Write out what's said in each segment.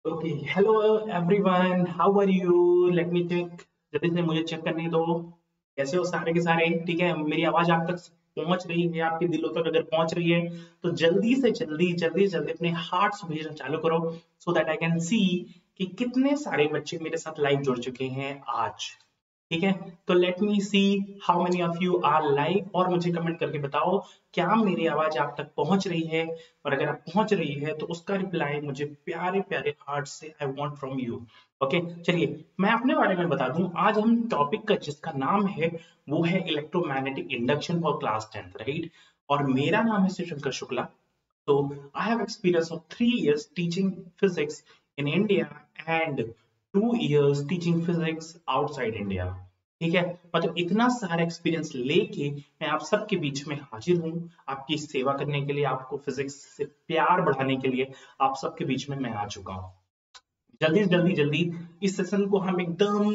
Okay, hello everyone, how are you? Let me check. जल्दी से मुझे चेक करने दो। कैसे हो सारे के सारे? ठीक है, मेरी आवाज आप तक पहुंच रही है? आपके दिलों तक अगर पहुंच रही है तो जल्दी से जल्दी अपने हार्ट्स भेजना चालू करो, so that I can see कि कितने सारे बच्चे मेरे साथ लाइव जुड़ चुके हैं आज। ठीक है, तो let me see how many of you are live, और मुझे कमेंट करके बताओ क्या मेरी आवाज आप तक पहुंच रही है। और अगर आप पहुंच रही है तो उसका रिप्लाई मुझे प्यारे प्यारे हार्ट से I want from you. Okay, चलिए मैं अपने बारे में बता दूं। आज हम टॉपिक का जिसका नाम है वो है electromagnetic induction for class 10th, right? और मेरा नाम है Shivshankar Shukla. So I have experience of 3 years teaching physics in India and 2 years teaching physics outside India. ठीक है, मतलब इतना सारा एक्सपीरियंस लेके मैं आप सबके बीच में हाजिर हूँ, आपकी सेवा करने के लिए, आपको फिजिक्स से प्यार बढ़ाने के लिए आप सबके बीच में मैं आ चुका हूँ। जल्दी इस सेशन को हम एकदम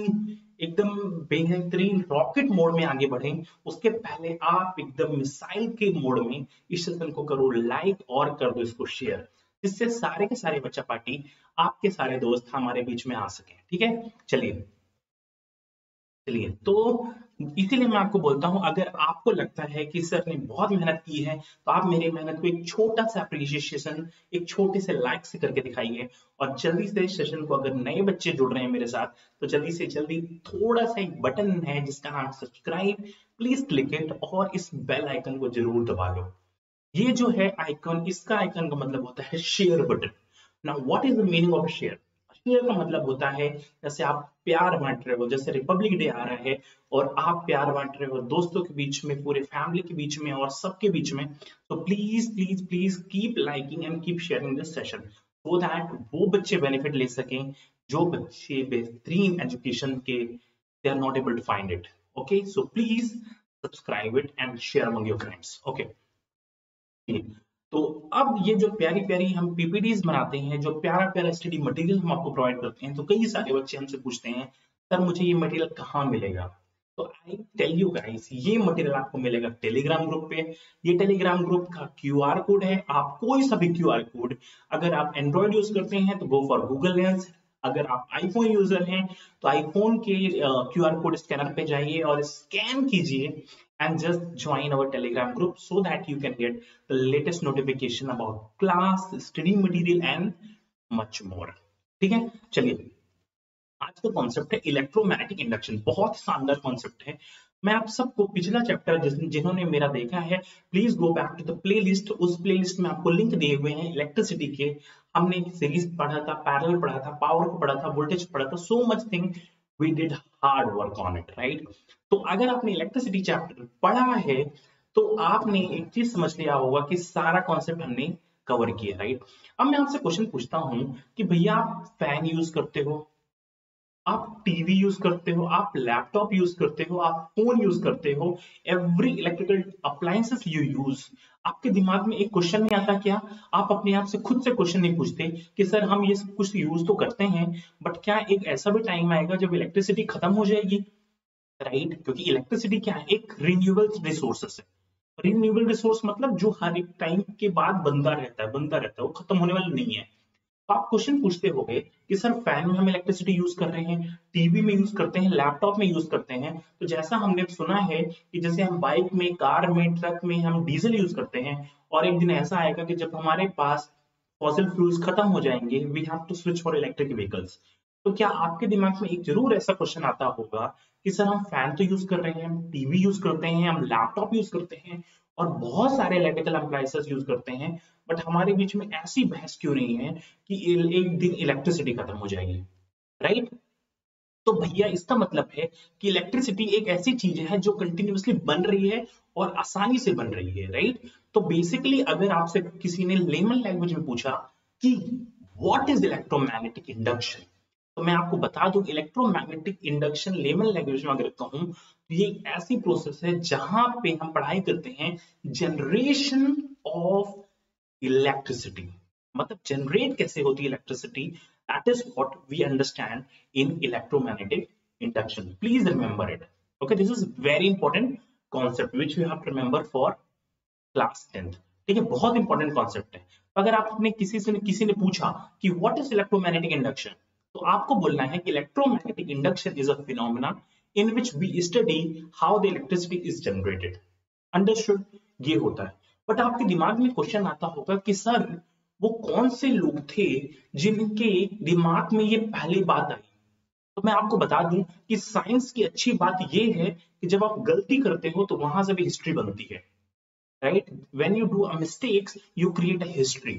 एकदम बेहतरीन रॉकेट मोड में आगे बढ़ें। उसके पहले आप एकदम मिसाइल के मोड में इस सेशन को करो लाइक और कर दो इसको शेयर, जिससे सारे के सारे बच्चा पार्टी, आपके सारे दोस्त हमारे बीच में आ सके। ठीक है, चलिए चलिए तो इसीलिए मैं आपको बोलता हूं, अगर आपको लगता है कि सर ने बहुत मेहनत की है तो आप मेरी मेहनत को एक छोटा सा अप्रिशिएशन, एक छोटे से लाइक से करके दिखाइए। और जल्दी से इस सेशन को, अगर नए बच्चे जुड़ रहे हैं मेरे साथ, तो जल्दी से जल्दी थोड़ा सा एक बटन है जिसका नाम सब्सक्राइब, प्लीज क्लिक इट और इस बेल आइकन को जरूर दबा लो। ये जो है आइकन, इसका आइकन का मतलब होता है share button. Now what is the meaning of share? Share का मतलब होता है जैसे आप प्यार बांट रहे हो, जैसे रिपब्लिक डे आ रहा है और आप प्यार बांट रहे हो दोस्तों के बीच में, पूरे फैमिली के बीच में और सबके बीच में। तो please please please keep liking and keep sharing this session, so that वो बच्चे बेनिफिट ले सकें जो बच्चे बेहतरीन एजुकेशन के they are not able to find it. Okay, so please subscribe it and share among your friends. Okay, तो अब ये जो प्यारी प्यारी हम पीपीटीज बनाते हैं, जो प्यारा प्यारा स्टडी मटेरियल हम आपको प्रोवाइड करते हैं, तो कई सारे बच्चे हमसे पूछते हैं सर मुझे ये मटेरियल कहाँ मिलेगा? तो आई टेल यू गाइस, ये मटेरियल आपको मिलेगा टेलीग्राम ग्रुप पे। ये टेलीग्राम ग्रुप का क्यूआर कोड है। आप कोई सा भी क्यूआर कोड, अगर आप एंड्रॉइड यूज करते हैं तो गो फॉर गूगल लेंस, अगर आप आईफोन यूजर हैं तो आईफोन के क्यूआर कोड स्कैनर पे जाइए और स्कैन कीजिए and just join our telegram group so that you can get the latest notification about class, study material and much more. ठीक है, चलिए आज का कॉन्सेप्ट है इलेक्ट्रोमैग्नेटिक इंडक्शन। बहुत शानदार कॉन्सेप्ट है। मैं आप सबको पिछला चैप्टर जिन्होंने मेरा देखा है, please go back to the playlist. उस प्लेलिस्ट में आपको लिंक दिए हुए हैं इलेक्ट्रिसिटी के। हमने एक सीरीज पढ़ा था, पैरेलल पढ़ा था, पावर को पढ़ा था, वोल्टेज पढ़ा था, so much thing we did hard work on it, right? तो अगर आपने इलेक्ट्रिसिटी चैप्टर पढ़ा है तो आपने एक चीज समझ लिया होगा कि सारा कॉन्सेप्ट हमने कवर किया, राइट? अब मैं आपसे क्वेश्चन पूछता हूं कि भैया आप फैन यूज करते हो, आप टीवी यूज करते हो, आप लैपटॉप यूज करते हो, आप फोन यूज करते हो, every electrical appliances you use, आपके दिमाग में एक क्वेश्चन नहीं आता क्या? आप अपने आप से खुद से क्वेश्चन नहीं पूछते कि सर हम ये सब कुछ यूज तो करते हैं, बट क्या एक ऐसा भी टाइम आएगा जब इलेक्ट्रिसिटी खत्म हो जाएगी, राइट? क्योंकि इलेक्ट्रिसिटी क्या है, एक रिन्यूएबल रिसोर्सेस है। रिन्यूएबल रिसोर्स मतलब जो हर एक टाइम के बाद बनता रहता है, वो खत्म होने वाला नहीं है। तो आप क्वेश्चन पूछते होगे कि सर फैन में हम इलेक्ट्रिसिटी यूज कर रहे हैं, टीवी में यूज करते हैं, लैपटॉप में यूज करते हैं, तो जैसा हमने सुना है कि जैसे हम बाइक में, कार में, ट्रक में हम डीजल यूज करते हैं, और एक दिन ऐसा आएगा कि जब हमारे पास फॉसिल फ्यूल्स खत्म हो जाएंगे, we have to switch for electric vehicles. तो क्या आपके दिमाग में एक जरूर ऐसा क्वेश्चन आता होगा कि सर हम फैन तो यूज कर रहे हैं, हम टीवी यूज करते हैं, हम लैपटॉप यूज करते हैं और बहुत सारे इलेक्ट्रिकल अप्लायंसेस यूज करते हैं, बट हमारे बीच में ऐसी बहस क्यों नहीं है कि एक दिन इलेक्ट्रिसिटी खत्म हो जाएगी, राइट? तो भैया इसका मतलब है कि इलेक्ट्रिसिटी एक ऐसी चीज है जो कंटिन्यूअसली बन रही है और आसानी से बन रही है, राइट? तो बेसिकली अगर आपसे किसी ने लेमन लैंग्वेज में पूछा कि व्हाट इज इलेक्ट्रोमैग्नेटिक इंडक्शन, तो मैं आपको बता दूं इलेक्ट्रोमैग्नेटिक इंडक्शन लेमन लैंग्वेज में अगर कहूं तो ये एक ऐसी प्रोसेस है जहां पे हम पढ़ाई करते हैं जनरेशन ऑफ इलेक्ट्रिसिटी। मतलब जनरेट कैसे होती है electricity, that is what we understand in electromagnetic induction. Please remember it. Okay, this is very important concept which you have to remember for class 10th। ठीक है, बहुत इंपॉर्टेंट कॉन्सेप्ट है। अगर आपने किसी ने पूछा कि व्हाट इज इलेक्ट्रोमैग्नेटिक इंडक्शन, तो आपको बोलना है कि electromagnetic induction is a phenomena in which we study how the electricity is generated. Understood? ये होता है। बट आपके दिमाग में क्वेश्चन आता होगा कि सर वो कौन से लोग थे जिनके दिमाग में ये पहली बात आई। तो मैं आपको बता दूं कि साइंस की अच्छी बात ये है कि जब आप गलती करते हो तो वहां से भी हिस्ट्री बनती है, right? When you do a mistakes you create a history,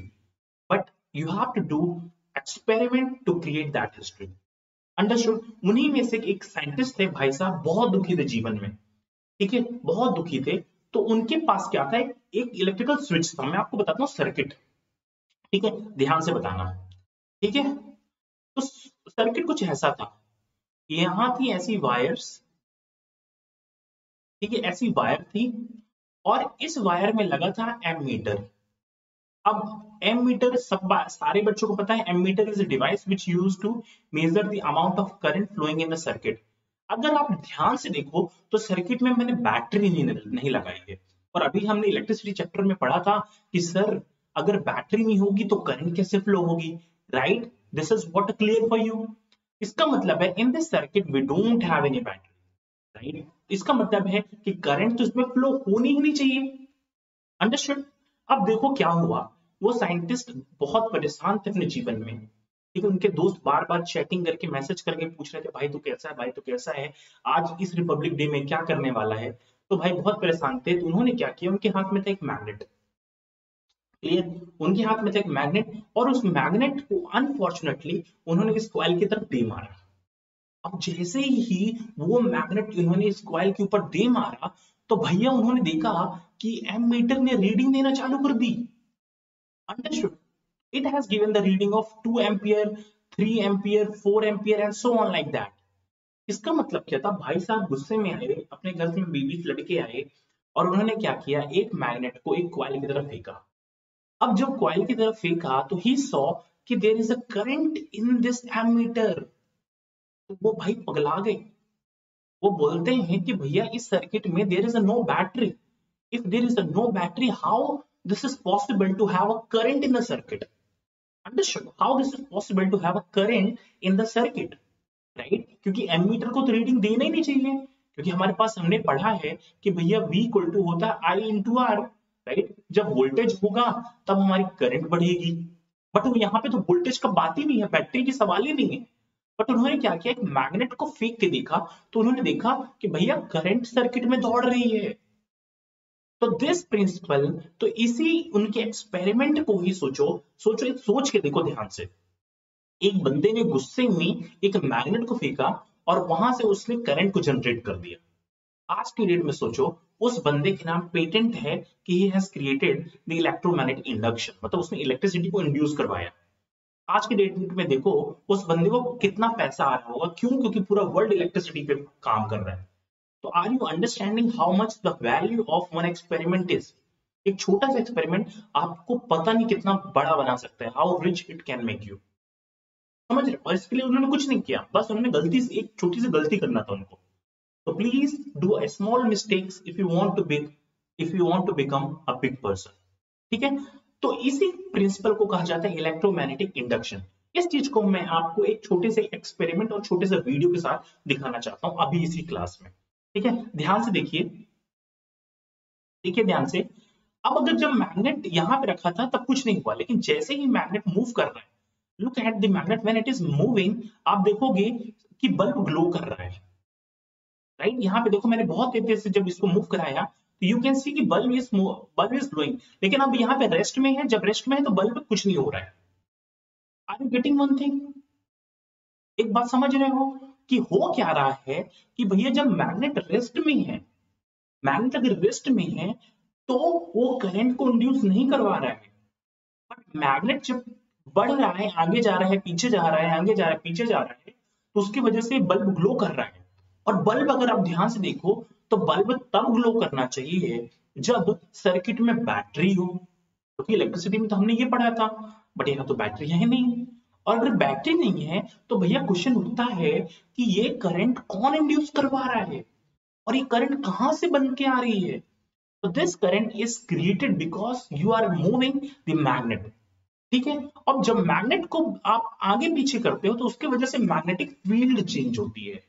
but you have to do experiment to create that history. Understood? उन्हीं में से एक साइंटिस्ट थे भाई साहब, बहुत दुखी थे जीवन में, ठीक है, बहुत दुखी थे। तो उनके पास क्या था, एक इलेक्ट्रिकल स्विच था। मैं आपको बताता हूँ सर्किट, ठीक है, ध्यान से बताना, ठीक है। तो सर्किट कुछ ऐसा था, यहाँ थी ऐसी वायर्स, ठीक है, ऐसी वायर थी और इस वायर में लगा था एमीटर। अब एमीटर सारे बच्चों को पता है, ammeter is a device which used to measure the amount of current flowing in the circuit. अगर आप ध्यान से देखो तो सर्किट में मैंने बैटरी नहीं लगाई है, और अभी हमने इलेक्ट्रिसिटी चैप्टर में पढ़ा था कि सर अगर बैटरी नहीं होगी तो करंट कैसे फ्लो होगी, right? This is what clear for you. इसका मतलब है in this circuit we don't have any battery, right? इसका मतलब है कि करंट तो इसमें फ्लो होनी ही नहीं चाहिए। अंडरस्टूड? अब देखो क्या हुआ, वो साइंटिस्ट बहुत परेशान थे अपने जीवन में, ठीक है। उनके दोस्त बार बार चैटिंग करके मैसेज करके पूछ रहे थे, भाई तू कैसा है, भाई तू कैसा है, आज इस रिपब्लिक डे में क्या करने वाला है। तो भाई बहुत परेशान थे, तो उन्होंने क्या किया, उनके हाथ में था एक मैग्नेट, क्लियर, उनके हाथ में था एक मैग्नेट, और उस मैग्नेट को अनफॉर्चुनेटली उन्होंने इस कॉइल की तरफ दे मारा। अब जैसे ही वो मैग्नेट इन्होंने इस कॉइल के ऊपर दे मारा, तो भैया उन्होंने देखा कि एमीटर ने रीडिंग देना चालू कर दी। Understood? It has given the reading of 2 ampere, 3 ampere, 4 ampere and so on like that. इसका मतलब क्या था, भाई साहब गुस्से में आए, अपने घर में 20 लड़के आए और उन्होंने क्या किया, एक मैग्नेट को एक कॉइल की तरफ फेंका। अब जब कॉइल की तरफ फेंका तो ही सॉ कि there is a current in this ammeter. तो वो भाई पगला गए। वो बोलते हैं कि भैया इस सर्किट में there is a no battery. If there is a no battery, how this is possible to have a current in the circuit? Understood? How this is possible to have a current in the circuit? Right? क्योंकि ammeter को तो reading देना ही नहीं चाहिए, क्योंकि हमारे पास हमने पढ़ा है कि भैया V इक्वल टू होता है I इंटू R, राइट? जब वोल्टेज होगा तब हमारी करंट बढ़ेगी। बट यहाँ पे तो वोल्टेज का बात ही नहीं है, बैटरी की सवाल ही नहीं है। बट उन्होंने क्या किया, एक मैग्नेट को फेंक के देखा, तो उन्होंने देखा कि भैया करंट सर्किट में दौड़ रही है। तो दिस प्रिंसिपल, तो इसी उनके एक्सपेरिमेंट को ही सोचो, सोच के देखो ध्यान से। एक बंदे ने गुस्से में एक मैग्नेट को फेंका और वहां से उसने करंट को जनरेट कर दिया। आज की डेट में सोचो, उस बंदे के नाम पेटेंट है कि he has created the electromagnetic induction, मतलब उसने इलेक्ट्रिसिटी को इंड्यूस करवाया। आज की डेट में देखो उस बंदे को कितना पैसा आ रहा होगा, क्यों? क्योंकि पूरा वर्ल्ड इलेक्ट्रिसिटी पे काम कर रहा है। तो are you understanding how much the value of one experiment is? एक छोटा सा एक्सपेरिमेंट आपको पता नहीं कितना बड़ा बना सकता है, how rich it can make you. समझ रहे? और इसके लिए उन्होंने कुछ नहीं किया, बस उन्होंने गलती से एक छोटी सी गलती करना था उनको। तो please do a small mistakes if you want to big, if you want to become a big person, ठीक है। तो इसी प्रिंसिपल को कहा जाता है इलेक्ट्रोमैग्नेटिक इंडक्शन। इस चीज को मैं आपको एक छोटे से एक्सपेरिमेंट और छोटे से वीडियो के साथ दिखाना चाहता हूं अभी इसी क्लास में, ठीक है। ध्यान से देखिए, देखिए ध्यान से। अब अगर जब मैग्नेट यहां पे रखा था तब कुछ नहीं हुआ, लेकिन जैसे ही मैग्नेट मूव कर रहा है, look at the magnet when it is moving, आप देखोगे कि बल्ब ग्लो कर रहा है, राइट? यहाँ पे देखो मैंने बहुत तेजी से जब इसको मूव कराया तो यू कैन सी कि बल्ब इज ग्लोइंग, लेकिन अब यहाँ पे रेस्ट में है, जब रेस्ट में है तो बल्ब कुछ नहीं हो रहा है। Are you getting one thing? एक बात समझ रहे हो कि हो क्या रहा है, कि भैया जब मैग्नेट रेस्ट में है, मैग्नेट अगर रेस्ट में है तो वो करंट को इंड्यूस नहीं करवा रहा है। बट मैग्नेट जब बढ़ रहा है, आगे जा रहा है, पीछे जा रहा है, आगे जा रहा है, पीछे जा रहा है, तो उसकी वजह से बल्ब ग्लो कर रहा है। और बल्ब अगर आप ध्यान से देखो तो बल्ब तब ग्लो करना चाहिए जब सर्किट में बैटरी हो, क्योंकि इलेक्ट्रिसिटी में तो हमने ये पढ़ा था, बट यहाँ तो बैटरी है नहीं। और अगर बैटरी नहीं है तो भैया क्वेश्चन उठता है कि ये करंट कौन इंड्यूस करवा रहा है और ये करंट कहां से बन के आ रही है। So this current is created because you are moving the magnet. ठीक है। अब जब मैग्नेट को आप आगे पीछे करते हो तो उसके वजह से मैग्नेटिक फील्ड चेंज होती है।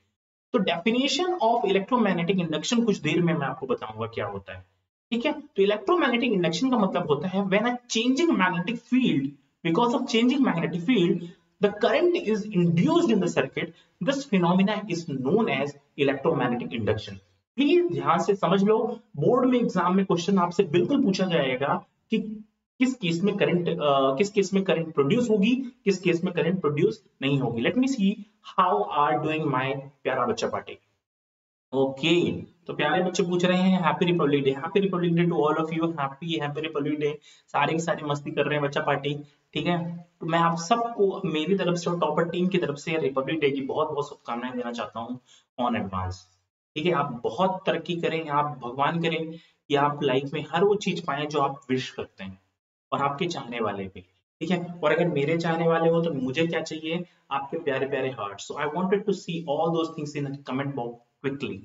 तो डेफिनेशन ऑफ इलेक्ट्रोमैग्नेटिक इंडक्शन कुछ देर में मैं आपको बताऊंगा क्या होता है। ठीक है, तो इलेक्ट्रोमैग्नेटिक इंडक्शन का मतलब होता है when a changing magnetic field, because of changing magnetic field the current is induced in the circuit, this phenomena is known as electromagnetic induction. Please ध्यान से समझ लो, बोर्ड में एग्जाम में क्वेश्चन आपसे बिल्कुल पूछा जाएगा कि किस केस में करंट प्रोड्यूस होगी, किस केस में करंट प्रोड्यूस नहीं होगी। Let me see how are doing my प्यारा बच्चा पार्टी। ओके, तो प्यारे बच्चे पूछ रहे हैं happy Republic Day, happy Republic Day to all of you, happy Republic Day. सारे के सारे मस्ती कर रहे हैं बच्चा पार्टी। ठीक है, तो मैं आप सबको मेरी तरफ से और टॉपर टीम की तरफ से रिपब्लिक डे की बहुत बहुत शुभकामनाएं देना चाहता हूँ ऑन एडवांस। ठीक है, आप बहुत तरक्की करें, आप भगवान करें कि आप लाइफ में हर वो चीज पाएं जो आप विश करते हैं, और आपके चाहने वाले भी। ठीक है, और अगर मेरे चाहने वाले हो तो मुझे क्या चाहिए, आपके प्यारे प्यारे heart. So I wanted to see all those things in comment box quickly.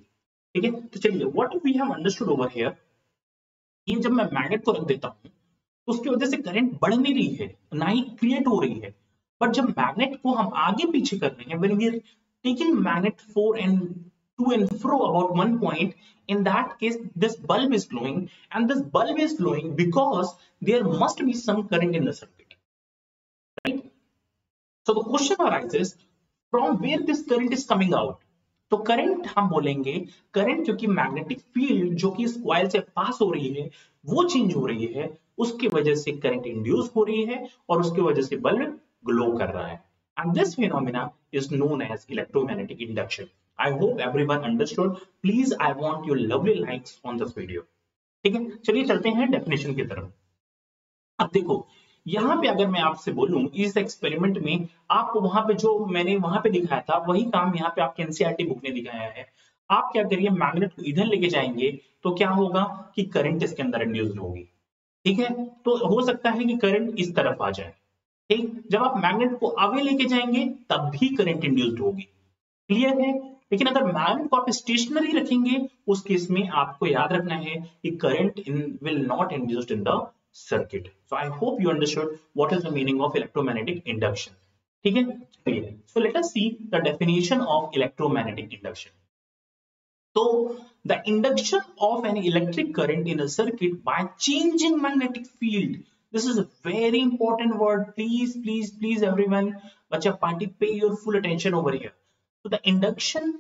ठीक है, तो चलिए what we have understood over here, ये जब मैं मैग्नेट को रख देता हूँ तो उसकी वजह से करंट बढ़ नहीं रही है, ना ही क्रिएट हो रही है। बट जब मैग्नेट को हम आगे पीछे कर रहे हैं, when we are taking magnet for and to and fro about one point, in that case this bulb is glowing, and this bulb is glowing because there must be some current in the circuit, right? So the question arises, from where this current is coming out? तो current हम बोलेंगे, current क्योंकि magnetic field जो कि इस coil से पास हो रही है वो चेंज हो रही है, उसकी वजह से करंट इंड्यूस हो रही है और उसकी वजह से बल्ब ग्लो कर रहा है। And this phenomena is known as electromagnetic induction. I hope everyone understood. Please I want your lovely likes on this video. ठीक है, चलिए चलते हैं डेफिनेशन की तरफ। अब देखो, यहाँ पे अगर मैं आपसे बोलूं इस एक्सपेरिमेंट में आपको वहां पे जो मैंने वहां पे दिखाया था वही काम यहाँ पे आपके एनसीईआरटी बुक ने दिखाया है। आप क्या करिए, मैग्नेट को इधर लेके जाएंगे तो क्या होगा कि करंट इसके अंदर इंड्यूस्ड होगी। ठीक है, तो हो सकता है कि करंट इस तरफ आ जाए। ठीक, जब आप मैग्नेट को आगे लेके जाएंगे तब भी करंट इंड्यूस्ड होगी। क्लियर है? लेकिन अगर मैग्नेट को आप स्टेशनरी रखेंगे उस केस में आपको याद रखना है कि current will not induced in the circuit. So I hope you understood what is the meaning of electromagnetic induction. ठीक है, चलिए, so let us see the definition of electromagnetic induction. So the induction of an electric current in a circuit by changing magnetic field. This is a very important word. Please everyone, बच्चा party, pay your full attention over here. तो the induction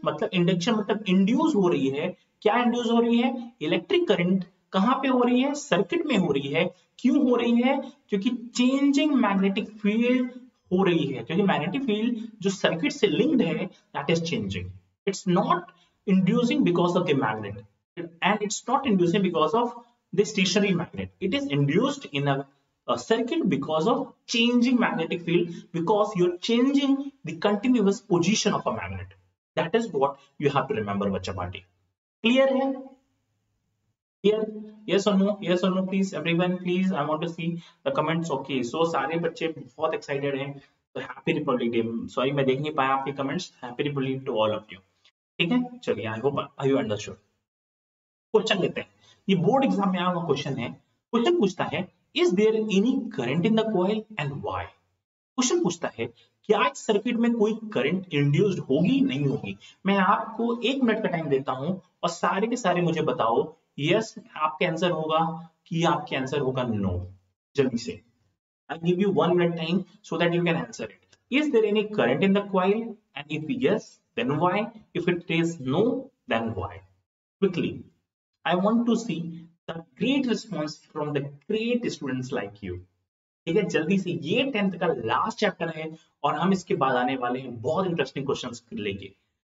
मतलब induce हो रही है। क्या induce हो रही है? Electric current. कहां पे हो रही है? सर्किट में हो रही है। क्यों हो रही है? क्योंकि चेंजिंग मैग्नेटिक फील्ड हो रही है, क्योंकि मैग्नेटिक फील्ड जो सर्किट से लिंक्ड है that is changing. It's not inducing because of the magnet, and it's not inducing because of the stationary magnet. It is induced in a circuit because of changing magnetic field, because you're changing the continuous position of a magnet. That is what you have to remember, bachcha party. Clear hai? Clear? Yes or no? Yes or no, please everyone, please I want to see the comments. Okay, so सारे बच्चे बहुत excited हैं, तो happy Republic day. Sorry मैं देख नहीं पाया आपके comments. Happy republic to all of you. ठीक है, चलिए, I hope you understood. Question लेते हैं, ये बोर्ड एग्जाम में आया हुआ क्वेश्चन है। क्वेश्चन पूछता है, is there any current in the coil and why? Question पूछता है क्या इस सर्किट में कोई करंट इंड्यूस्ड होगी नहीं होगी। मैं आपको 1 मिनट का टाइम देता हूं और सारे के सारे मुझे बताओ यस आपका आंसर होगा कि आपका आंसर होगा नो। जल्दी से, I give you 1 minute time so that you can answer it. Is there any current in the coil, and if yes then why, if it is no then why. Quickly, I want to see the great response from the great students like you. ठीक है, जल्दी से, ये 10th का last chapter है और हम इसके बाद आने वाले हैं बहुत इंटरेस्टिंग क्वेश्चंस लेके।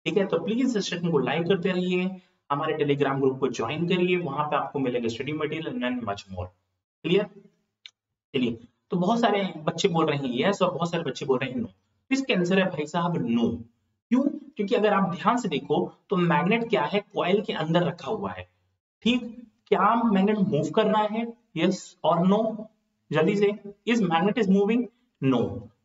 ठीक है, तो प्लीज इस सेशन को लाइक करते रहिए, हमारे टेलीग्राम ग्रुप को ज्वाइन करिए, वहां पे आपको मिलेगा study material and much more. Clear? चलिए, तो बहुत सारे बच्चे बोल रहे हैं यस और बहुत सारे बच्चे बोल रहे हैं नो। इसका आंसर है भाई साहब नो। क्यों? क्योंकि अगर आप ध्यान से देखो तो मैग्नेट क्या है, कॉइल के अंदर रखा हुआ है। ठीक, क्या मैग्नेट मूव कर रहा है? यस और नो। जल्दी से, is magnet is moving? No,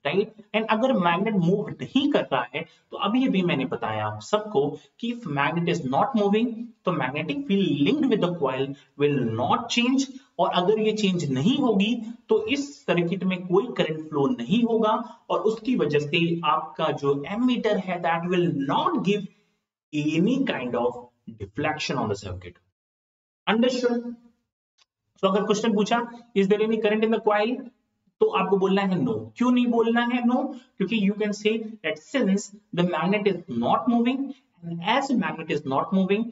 right. And अगर मैग्नेट मूव नहीं कर रहा है तो अभी मैंने बताया आप सबको कि if magnet is not moving तो magnetic field linked with the coil will not change, और अगर ये चेंज नहीं होगी तो इस सर्किट में कोई करंट फ्लो नहीं होगा और उसकी वजह से आपका जो एमीटर है that will not give any kind of deflection on the circuit. Understood? तो अगर क्वेश्चन पूछा is there any current in the coil, तो आपको बोलना है नो। क्यों नहीं बोलना है नो? क्योंकि you can say that since the magnet is not moving and as magnet is not moving,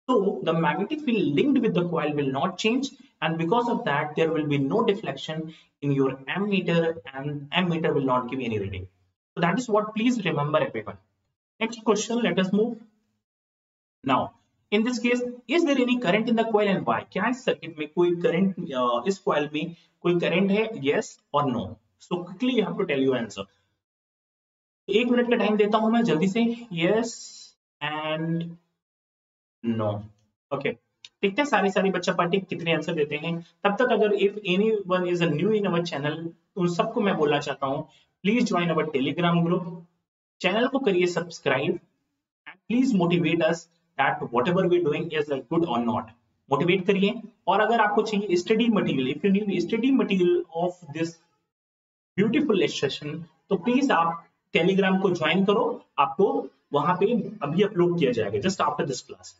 so the magnetic field linked with the coil will not change, and because of that there will be no deflection in your ammeter and ammeter will not give any reading. So that is what, please remember everyone. Next question, let us move. Now in this case, is there any current in the coil and why? क्या इस circuit में कोई current इस coil में कोई current है? yes or no? So quickly you have to tell your answer. 1 minute का time देता हूं मैं जल्दी से। yes and no. ओके, देखते हैं सारी बच्चा पार्टी कितने आंसर देते हैं। तब तक अगर if any one is new in our channel, उन सबको मैं बोलना चाहता हूँ please join our telegram group, channel को करिए subscribe and please motivate us that whatever we doing is good और नॉट। मोटिवेट करिए। और अगर आपको चाहिए study material, if you need study material of this beautiful session, तो प्लीज आप टेलीग्राम को ज्वाइन करो, आपको वहां पे अभी अपलोड किया जाएगा just after this class.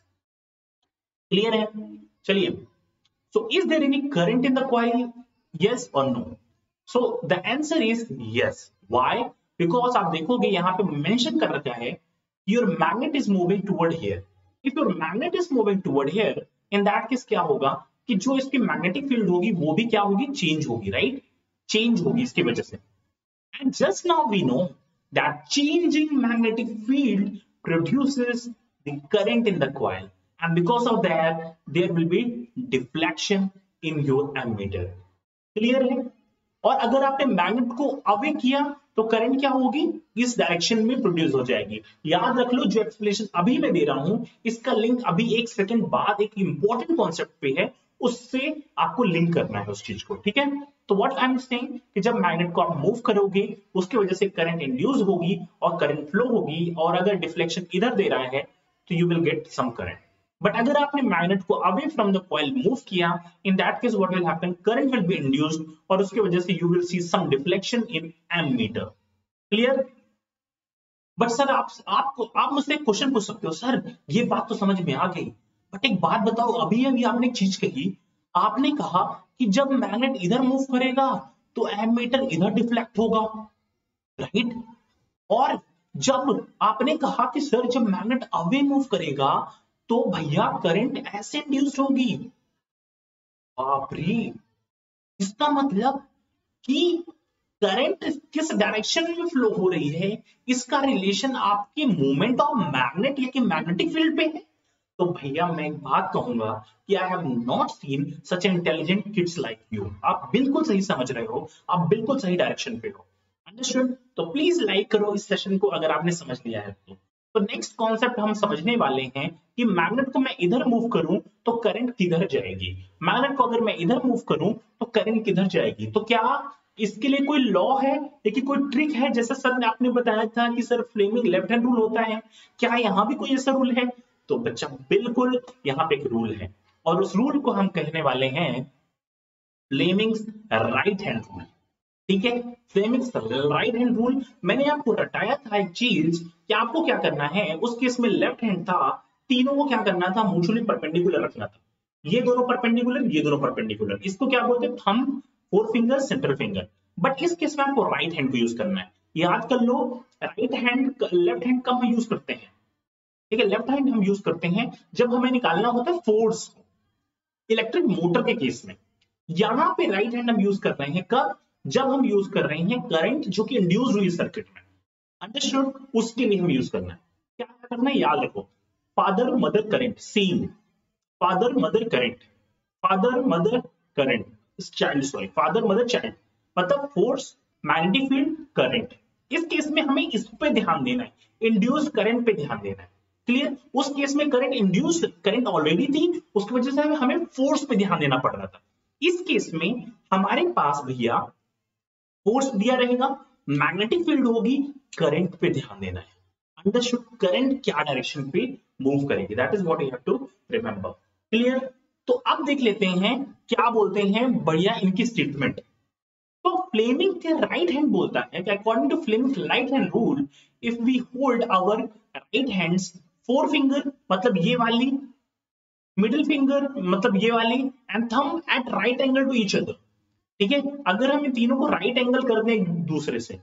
Clear है? चलिए, so is there any current in the coil? Yes और no? So the answer is yes. Why? Because आप देखोगे यहां पे मेंशन कर रखा है your magnet is moving toward here. If your magnet is moving toward here, in that case क्या होगा कि जो इसकी मैग्नेटिक फील्ड होगी वो भी क्या होगी? चेंज होगी, राइट? चेंज होगी इसकी वजह से। And just now we know that changing magnetic field produces the current in the coil, and because of that there will be deflection in your ammeter. Clear है? और अगर आपने मैग्नेट को अवे किया तो करंट क्या होगी? इस डायरेक्शन में प्रोड्यूस हो जाएगी। याद रख लो, जो एक्सप्लेनेशन अभी मैं दे रहा हूं इसका लिंक अभी 1 सेकंड बाद एक इंपॉर्टेंट कॉन्सेप्ट पे है, उससे आपको लिंक करना है उस चीज को, ठीक है? तो व्हाट आई एम सेइंग कि जब मैग्नेट को आप मूव करोगे उसकी वजह से करंट इंड्यूस होगी और करंट फ्लो होगी, और अगर डिफ्लेक्शन इधर दे रहा है तो you will get some current. But अगर आपने मैग्नेट को away from the coil move किया, in that case what will happen, current will be induced और उसकी वजह से you will see some deflection in ammeter. Clear? But sir आप मुझसे एक क्वेश्चन पूछ सकते हो, सर ये बात तो समझ में आ गई, बट एक बात बताओ, अभी आपने एक चीज कही, आपने कहा कि जब मैग्नेट इधर मूव करेगा तो एमीटर इधर डिफ्लेक्ट होगा, राइट? और जब आपने कहा कि सर जब मैग्नेट अवे मूव करेगा तो भैया करंट ऐसे इंड्यूस्ड होगी। बाप रे, इसका मतलब कि करंट किस डायरेक्शन में फ्लो हो रही है इसका रिलेशन आपके मूवमेंट ऑफ मैग्नेट या कि मैग्नेटिक फील्ड पे है। तो भैया मैं एक बात कहूंगा कि I have not seen such intelligent kids like you. आप बिल्कुल सही समझ रहे हो, आप बिल्कुल सही डायरेक्शन पे हो। अंडरस्टूड? तो प्लीज लाइक करो इस सेशन को अगर आपने समझ लिया है तो नेक्स्ट कॉन्सेप्ट हम समझने वाले हैं कि मैग्नेट को मैं इधर मूव करूं तो करंट किधर जाएगी, मैग्नेट को अगर मैं इधर मूव करूं तो करंट किधर जाएगी। तो क्या इसके लिए कोई लॉ है या कि कोई ट्रिक है? जैसा सर ने आपने बताया था कि sir Fleming left hand rule होता है, क्या यहां भी कोई ऐसा रूल है? तो बच्चा बिल्कुल यहां पे एक रूल है और उस रूल को हम कहने वाले हैं फ्लेमिंग्स राइट हैंड रूल। ठीक है, फ्लेमिंग्स राइट हैंड रूल। मैंने आपको रटाया था एक चीज कि आपको क्या करना है, उस केस में लेफ्ट हैंड था, तीनों को क्या करना था? म्यूचुअली परपेंडिकुलर रखना था। ये दोनों परपेंडिकुलर, ये दोनों परपेंडिकुलर, इसको क्या बोलते हैं? Thumb, four finger, centre finger. But इस केस में आपको राइट हैंड को यूज करना है। याद कर लो, राइट हैंड लेफ्ट हैंड कब यूज करते हैं? ठीक है, लेफ्ट हैंड हम यूज करते हैं जब हमें निकालना होता है फोर्स, इलेक्ट्रिक मोटर के केस में। यहां पे राइट हैंड हम यूज कर रहे हैं कब? जब हम यूज कर रहे हैं करंट जो कि इंड्यूस हुई सर्किट में। अंडरस्टूड? उसके लिए हम यूज करना है। क्या करना है याद रखो, father mother current, same father mother current, father mother current, child, sorry father mother child, मतलब फोर्स, मैग्नेटिक फील्ड, करंट। इस केस में हमें इस पे ध्यान देना है, इंड्यूस करंट पे ध्यान देना है। क्लियर? उस केस में करंट इंड्यूस करंट ऑलरेडी थी, उसकी वजह से हमें फोर्स पे ध्यान देना पड़ रहा था। इस केस में हमारे पास भैया फोर्स दिया रहेगा, मैग्नेटिक फील्ड होगी, करंट पे ध्यान देना है। अंडरस्टूड? करंट क्या डायरेक्शन पे मूव करेगी, that is what you have to remember. Clear? तो अब देख लेते हैं क्या बोलते हैं बढ़िया इनकी स्टेटमेंट। तो फ्लेमिंग के राइट हैंड बोलता है कि according to Fleming right hand rule, if we hold our right hands four finger मतलब ये वाली, मिडिल फिंगर मतलब ये वाली, and thumb at right angle to each other, ठीक है, अगर हम इन तीनों को राइट एंगल कर दें एक दूसरे से,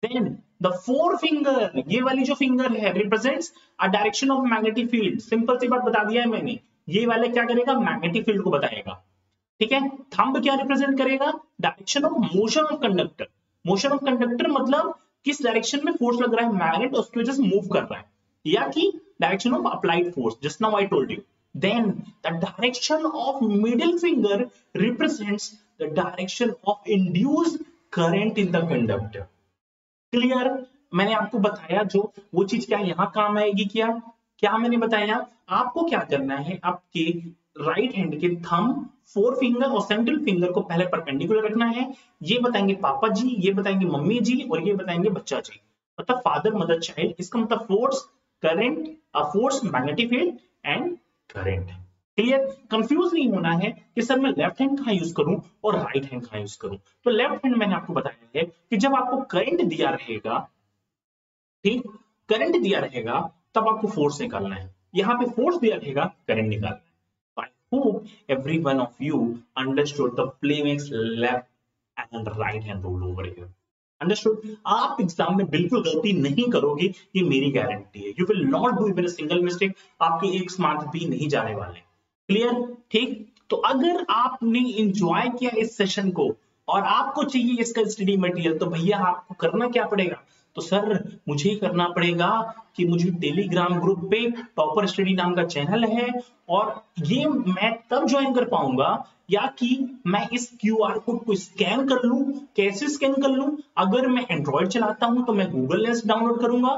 देन द फोर फिंगर, ये वाली जो फिंगर है, represents a direction of magnetic field. Simple सी बात बता दिया है मैंने, ये वाले क्या करेगा, मैग्नेटिक फील्ड को बताएगा, ठीक है। थंब क्या रिप्रेजेंट करेगा, direction of motion of conductor. Motion of conductor मतलब किस डायरेक्शन में फोर्स लग रहा है, मैग्नेट उसकी वजह से मूव कर रहा है, या कि direction of applied force, just now I told you. Then the direction of middle finger represents the direction of induced current in the conductor. Clear, मैंने आपको बताया जो वो चीज क्या यहाँ काम आएगी, क्या क्या मैंने बताया आपको, क्या करना है, आपके राइट हैंड के थंब, फोर फिंगर और सेंट्रल फिंगर को पहले परपेंडिकुलर रखना है। ये बताएंगे पापा जी, ये बताएंगे मम्मी जी, और ये बताएंगे बच्चा जी, मतलब फादर मदर चाइल्ड। इसका मतलब force, current, force, magnetic field and current. Clear, confuse नहीं होना है कि सर मैं लेफ्ट हैंड कहां यूज करूं और राइट हैंड कहां यूज करूं। तो लेफ्ट हैंड मैंने आपको बताया है कि जब आपको करंट दिया रहेगा, ठीक, करंट दिया रहेगा तब आपको फोर्स निकालना है, यहां पे फोर्स दिया रहेगा, करंट निकालना है। I hope every one of you understood the Fleming's left and right hand rule over here. Understood, आप एग्जाम में बिल्कुल गलती नहीं करोगे, ये मेरी गारंटी है। You will not do even a single mistake, आपके एक मार्क्स भी नहीं जाने वाले। क्लियर, ठीक। तो अगर आपने इंजॉय किया इस सेशन को और आपको चाहिए इसका स्टडी मटेरियल, तो भैया आपको करना क्या पड़ेगा, तो सर मुझे करना पड़ेगा कि मुझे टेलीग्राम ग्रुप पे टॉपर स्टडी नाम का चैनल है, और ये मैं तब ज्वाइन कर पाऊंगा या कि मैं इस क्यूआर कोड को स्कैन कर लूं। कैसे स्कैन कर लूं, अगर मैं एंड्रॉइड चलाता हूं तो मैं गूगल लेंस डाउनलोड करूंगा,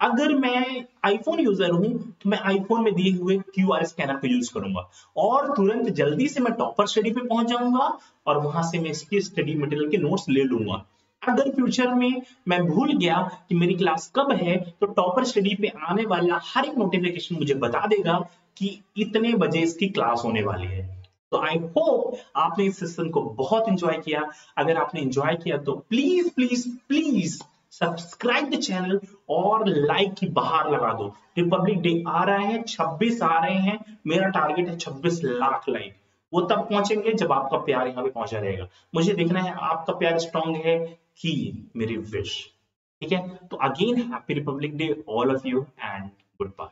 अगर मैं आईफोन यूजर हूं तो मैं आईफोन में दिए हुए क्यूआर स्कैनर को यूज करूंगा, और तुरंत जल्दी से मैं टॉपर स्टडी पे पहुंच जाऊंगा और वहां से मैं इसकी स्टडी मटेरियल के नोट्स ले लूंगा। अगर फ्यूचर में मैं भूल गया कि मेरी क्लास कब है, तो टॉपर स्टडी पे आने वाला हर एक नोटिफिकेशन मुझे बता देगा कि इतने बजे इसकी क्लास होने वाली है। तो आई होप आपने इस सेशन को बहुत एंजॉय किया। अगर आपने एंजॉय किया तो please please please subscribe the channel और लाइक की बहार लगा दो। रिपब्लिक डे आ रहा है, 26 आ रहे हैं, मेरा टारगेट है 26 लाख लाइक। वो तब पहुंचेंगे जब आपका प्यार यहाँ पे पहुंचा रहेगा। मुझे देखना है आपका प्यार स्ट्रांग है कि मेरी विश, ठीक है। तो again happy Republic day all of you and good bye.